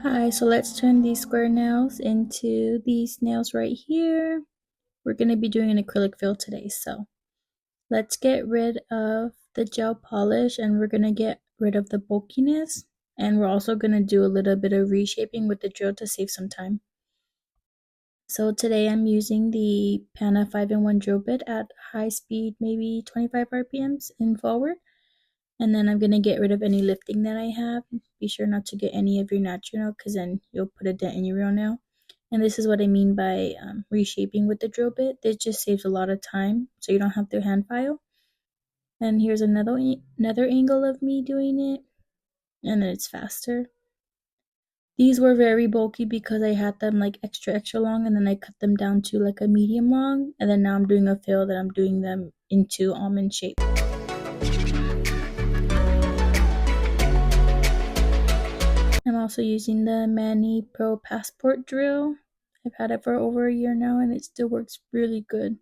Hi, so let's turn these square nails into these nails right here. We're going to be doing an acrylic fill today, so let's get rid of the gel polish and we're going to get rid of the bulkiness. And we're also going to do a little bit of reshaping with the drill to save some time. So today I'm using the Pana 5-in-1 drill bit at high speed, maybe 25 RPMs in forward. And then I'm going to get rid of any lifting that I have. Be sure not to get any of your natural nail because then you'll put a dent in your real nail. And this is what I mean by reshaping with the drill bit. This just saves a lot of time so you don't have to hand file. And here's another angle of me doing it. And then it's faster. These were very bulky because I had them like extra long and then I cut them down to like a medium long. And then now I'm doing a fill that I'm doing them into almond shape. I'm also using the Mani Pro Passport drill. I've had it for over a year now and it still works really good.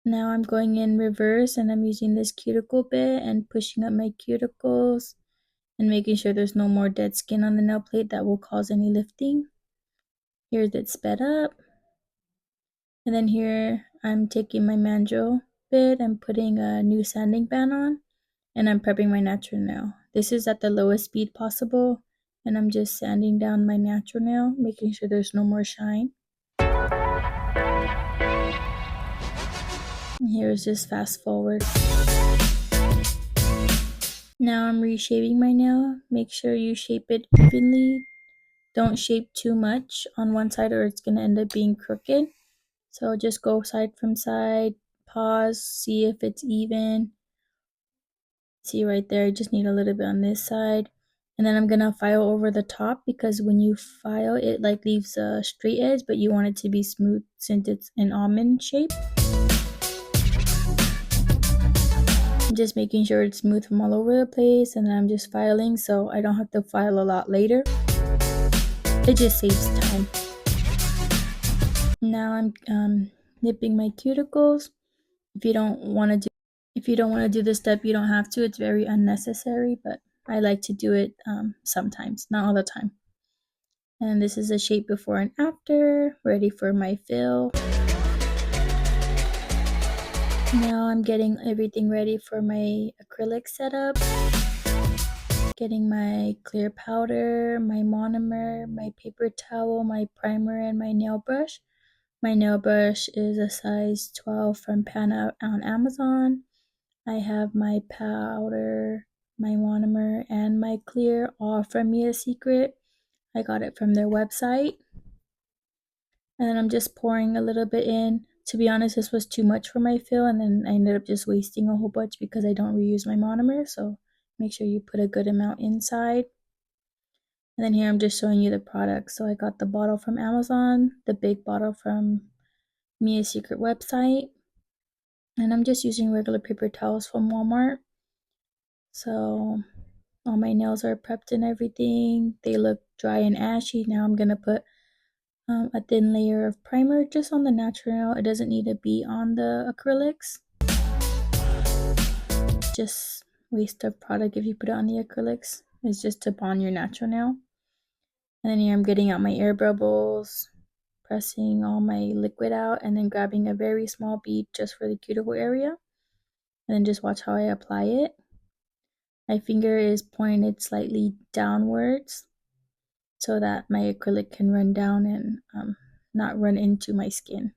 Now I'm going in reverse and I'm using this cuticle bit and pushing up my cuticles and making sure there's no more dead skin on the nail plate that will cause any lifting. Here's it sped up. And then here I'm taking my mandrel bit and putting a new sanding band on and I'm prepping my natural nail. This is at the lowest speed possible and I'm just sanding down my natural nail, making sure there's no more shine. And here's just fast forward. Now I'm reshaping my nail. Make sure you shape it evenly. Don't shape too much on one side or it's going to end up being crooked. So just go side from side, pause, see if it's even. See right there, I just need a little bit on this side. And then I'm going to file over the top because when you file, it like leaves a straight edge, but you want it to be smooth since it's an almond shape. I'm just making sure it's smooth from all over the place and then I'm just filing so I don't have to file a lot later. It just saves time. Now I'm nipping my cuticles. If you don't want to do this step, you don't have to. It's very unnecessary, but I like to do it sometimes, not all the time. And this is a shape before and after, ready for my fill. Now I'm getting everything ready for my acrylic setup. Getting my clear powder, my monomer, my paper towel, my primer, and my nail brush. My nail brush is a size 12 from Pana on Amazon. I have my powder, my monomer, and my clear all from Mia Secret. I got it from their website. And then I'm just pouring a little bit in. To be honest, this was too much for my fill, and then I ended up just wasting a whole bunch because I don't reuse my monomer. So make sure you put a good amount inside. And then here I'm just showing you the products. So I got the bottle from Amazon, the big bottle from Mia Secret website. And I'm just using regular paper towels from Walmart. So all my nails are prepped and everything. They look dry and ashy. Now I'm going to put a thin layer of primer just on the natural nail. It doesn't need to be on the acrylics. Just waste of product if you put it on the acrylics. It's just to bond your natural nail. And then here I'm getting out my air bubbles, pressing all my liquid out, and then grabbing a very small bead just for the cuticle area. And then just watch how I apply it. My finger is pointed slightly downwards so that my acrylic can run down and not run into my skin.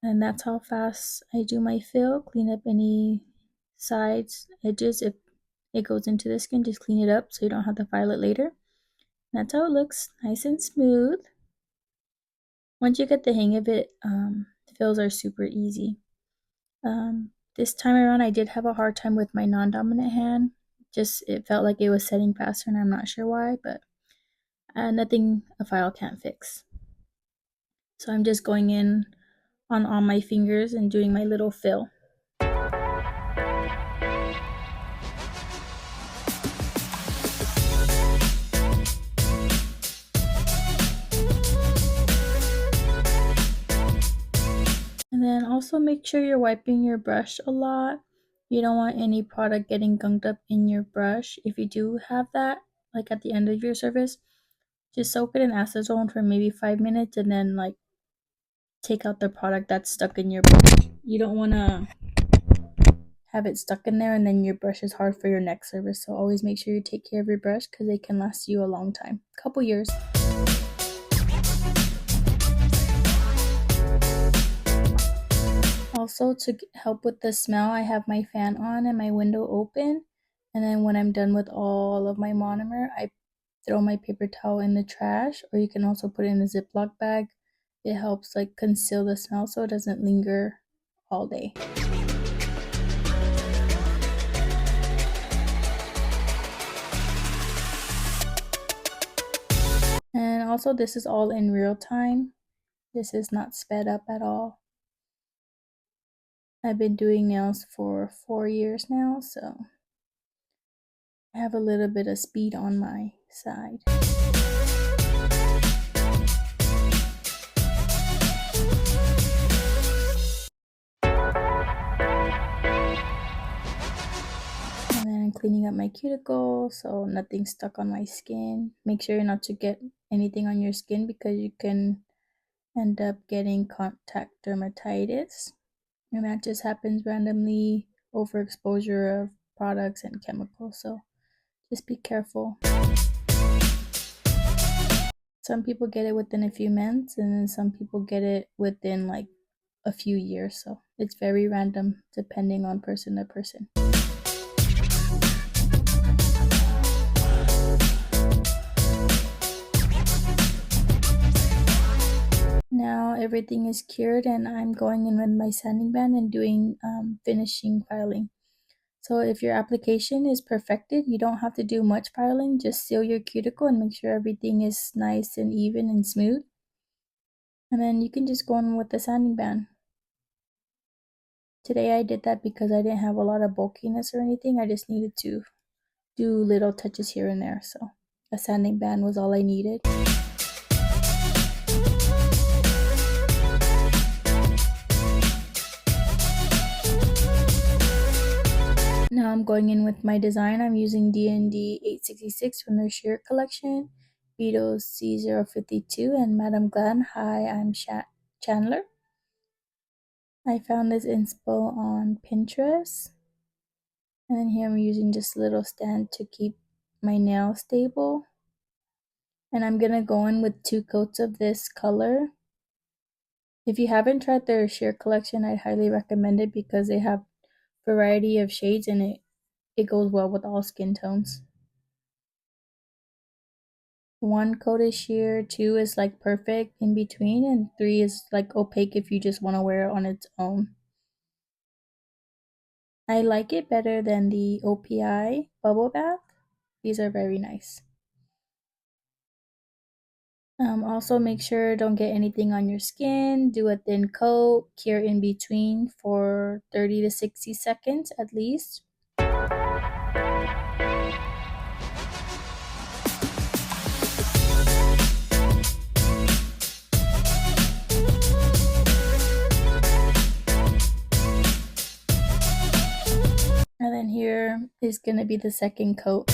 And that's how fast I do my fill. Clean up any sides, edges. If it goes into the skin, just clean it up so you don't have to file it later. That's how it looks, nice and smooth. Once you get the hang of it, fills are super easy. This time around, I did have a hard time with my non-dominant hand. Just it felt like it was setting faster, and I'm not sure why, but nothing a file can't fix. So I'm just going in on all my fingers and doing my little fill. And then also make sure you're wiping your brush a lot. You don't want any product getting gunked up in your brush. If you do have that, like at the end of your service, just soak it in acetone for maybe 5 minutes and then like take out the product that's stuck in your brush. You don't want to have it stuck in there and then your brush is hard for your next service. So always make sure you take care of your brush because they can last you a long time, a couple years. Also, to help with the smell, I have my fan on and my window open. And then when I'm done with all of my monomer, I throw my paper towel in the trash, or you can also put it in a Ziploc bag. It helps like conceal the smell so it doesn't linger all day. And also, this is all in real time. This is not sped up at all. I've been doing nails for 4 years now, so I have a little bit of speed on my side. And then cleaning up my cuticle so nothing's stuck on my skin. Make sure not to get anything on your skin because you can end up getting contact dermatitis. And that just happens randomly, overexposure of products and chemicals. So just be careful. Some people get it within a few months, and then some people get it within like a few years. So it's very random depending on person to person. Now everything is cured and I'm going in with my sanding band and doing finishing filing. So if your application is perfected, you don't have to do much filing. Just seal your cuticle and make sure everything is nice and even and smooth. And then you can just go in with the sanding band. Today I did that because I didn't have a lot of bulkiness or anything. I just needed to do little touches here and there. So a sanding band was all I needed. Now I'm going in with my design. I'm using D&D 866 from their sheer collection, Beetles C052, and madamglam. Hi, I'm Chandler. I found this inspo on Pinterest. And then here I'm using just a little stand to keep my nails stable. And I'm going to go in with 2 coats of this color. If you haven't tried their sheer collection, I'd highly recommend it because they have variety of shades and it goes well with all skin tones. 1 coat is sheer, 2 is like perfect in between, and 3 is like opaque if you just want to wear it on its own. I like it better than the OPI bubble bath. These are very nice. Also make sure don't get anything on your skin. Do a thin coat, cure in between for 30 to 60 seconds at least. And then here is going to be the second coat.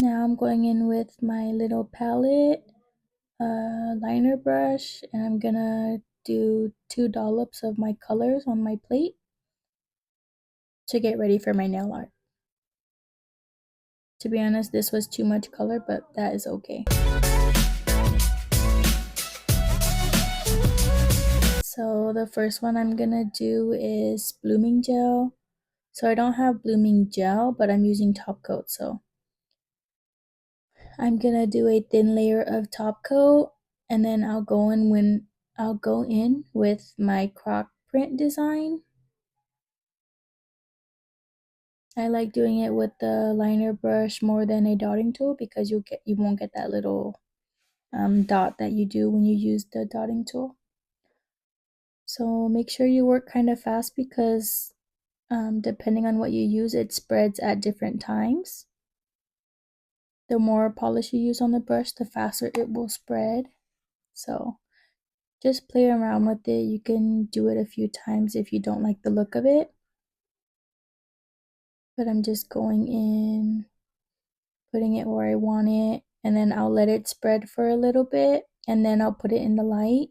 Now I'm going in with my little palette, liner brush, and I'm gonna do 2 dollops of my colors on my plate to get ready for my nail art. To be honest, this was too much color, but that is okay. So the first one I'm gonna do is blooming gel. So I don't have blooming gel, but I'm using top coat. So I'm gonna do a thin layer of top coat, and then I'll go in with my croc print design. I like doing it with the liner brush more than a dotting tool because you won't get that little dot that you do when you use the dotting tool. So make sure you work kind of fast because depending on what you use, it spreads at different times. The more polish you use on the brush, the faster it will spread. So just play around with it. You can do it a few times if you don't like the look of it. But I'm just going in, putting it where I want it, and then I'll let it spread for a little bit, and then I'll put it in the light.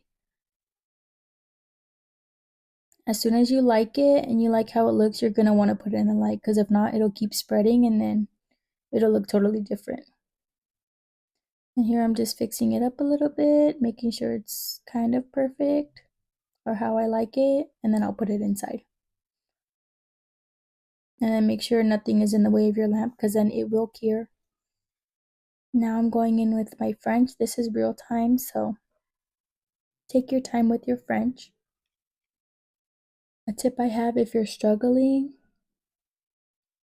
As soon as you like it and you like how it looks, you're going to want to put it in the light, because if not, it'll keep spreading and then it'll look totally different. And here I'm just fixing it up a little bit, making sure it's kind of perfect or how I like it, and then I'll put it inside. And then make sure nothing is in the way of your lamp, because then it will cure. Now I'm going in with my French. This is real time, so take your time with your French. A tip I have if you're struggling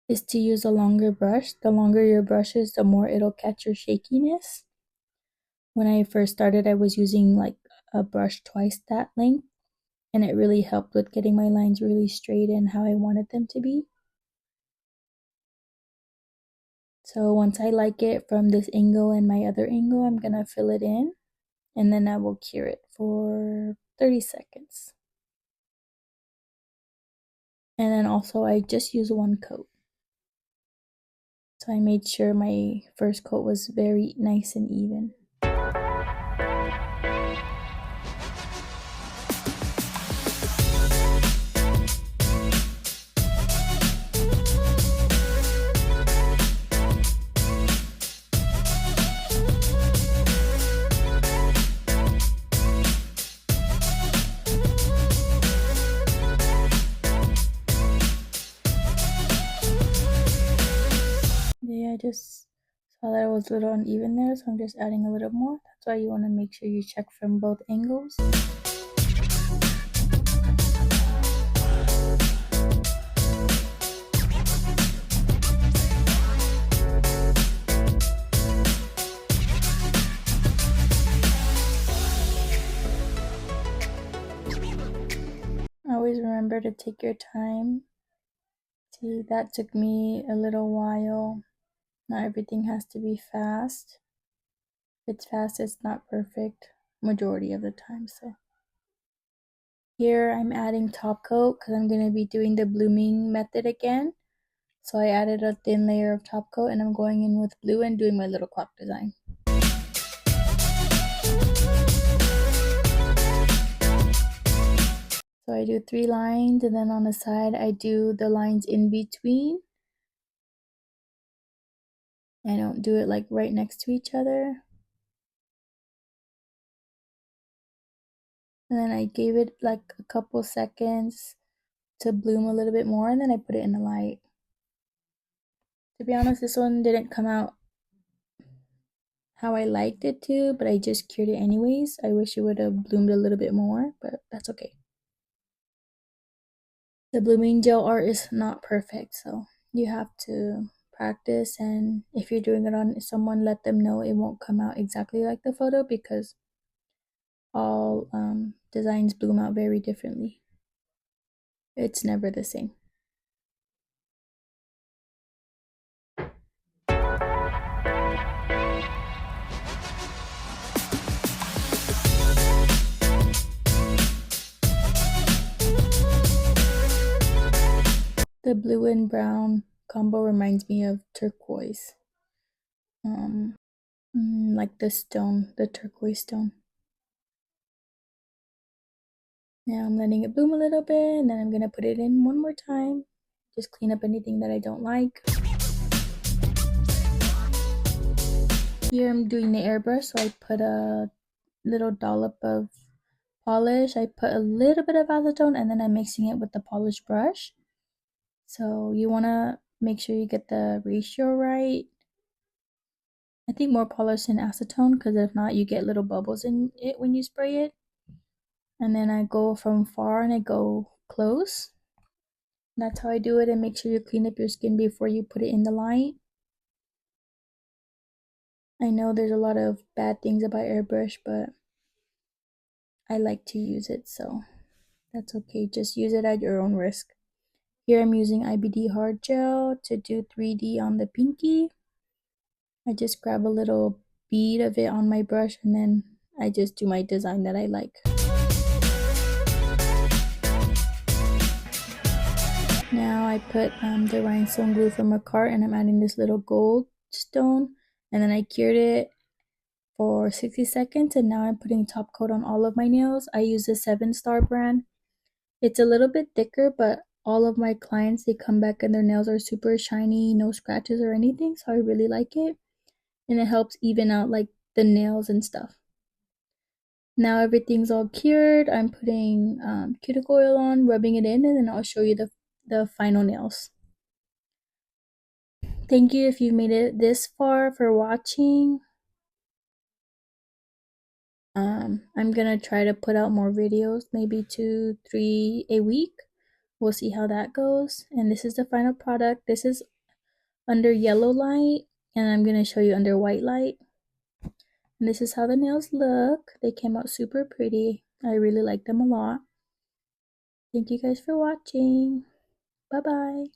is to use a longer brush. The longer your brush is, the more it'll catch your shakiness. When I first started, I was using like a brush twice that length, and it really helped with getting my lines really straight and how I wanted them to be. So once I like it from this angle and my other angle, I'm gonna fill it in, and then I will cure it for 30 seconds. And then also I just use one coat. So I made sure my first coat was very nice and even. Yeah, I just saw that it was a little uneven there, so I'm just adding a little more. That's why you want to make sure you check from both angles. Always remember to take your time. See, that took me a little while. Not everything has to be fast. If it's fast, it's not perfect majority of the time. So here I'm adding top coat because I'm going to be doing the blooming method again. So I added a thin layer of top coat, and I'm going in with blue and doing my little clock design. So I do 3 lines, and then on the side I do the lines in between. I don't do it like right next to each other. And then I gave it like a couple seconds to bloom a little bit more, and then I put it in the light. To be honest, this one didn't come out how I liked it to, but I just cured it anyways. I wish it would have bloomed a little bit more, but that's okay. The blooming gel art is not perfect, so you have to practice, and if you're doing it on someone, let them know it won't come out exactly like the photo, because all designs bloom out very differently. It's never the same. The blue and brown combo reminds me of turquoise. Like the stone, the turquoise stone. Now I'm letting it bloom a little bit, and then I'm gonna put it in one more time. Just clean up anything that I don't like. Here I'm doing the airbrush, so I put a little dollop of polish. I put a little bit of acetone, and then I'm mixing it with the polish brush. So you want to make sure you get the ratio right. I think more polish than acetone, because if not, you get little bubbles in it when you spray it. And then I go from far and I go close. That's how I do it, and make sure you clean up your skin before you put it in the light. I know there's a lot of bad things about airbrush, but I like to use it, so that's okay. Just use it at your own risk. Here I'm using IBD hard gel to do 3D on the pinky. I just grab a little bead of it on my brush and then I just do my design that I like. Now I put the rhinestone glue from a cart and I'm adding this little gold stone, and then I cured it for 60 seconds, and now I'm putting top coat on all of my nails. I use the 7-Star brand. It's a little bit thicker, but all of my clients, they come back and their nails are super shiny, no scratches or anything, so I really like it. And it helps even out like the nails and stuff. Now everything's all cured. I'm putting cuticle oil on, rubbing it in, and then I'll show you the final nails. Thank you if you made it this far for watching. I'm gonna try to put out more videos, maybe 2, 3 a week. We'll see how that goes. And this is the final product. This is under yellow light, and I'm gonna show you under white light. And this is how the nails look. They came out super pretty. I really like them a lot. Thank you guys for watching. Bye bye.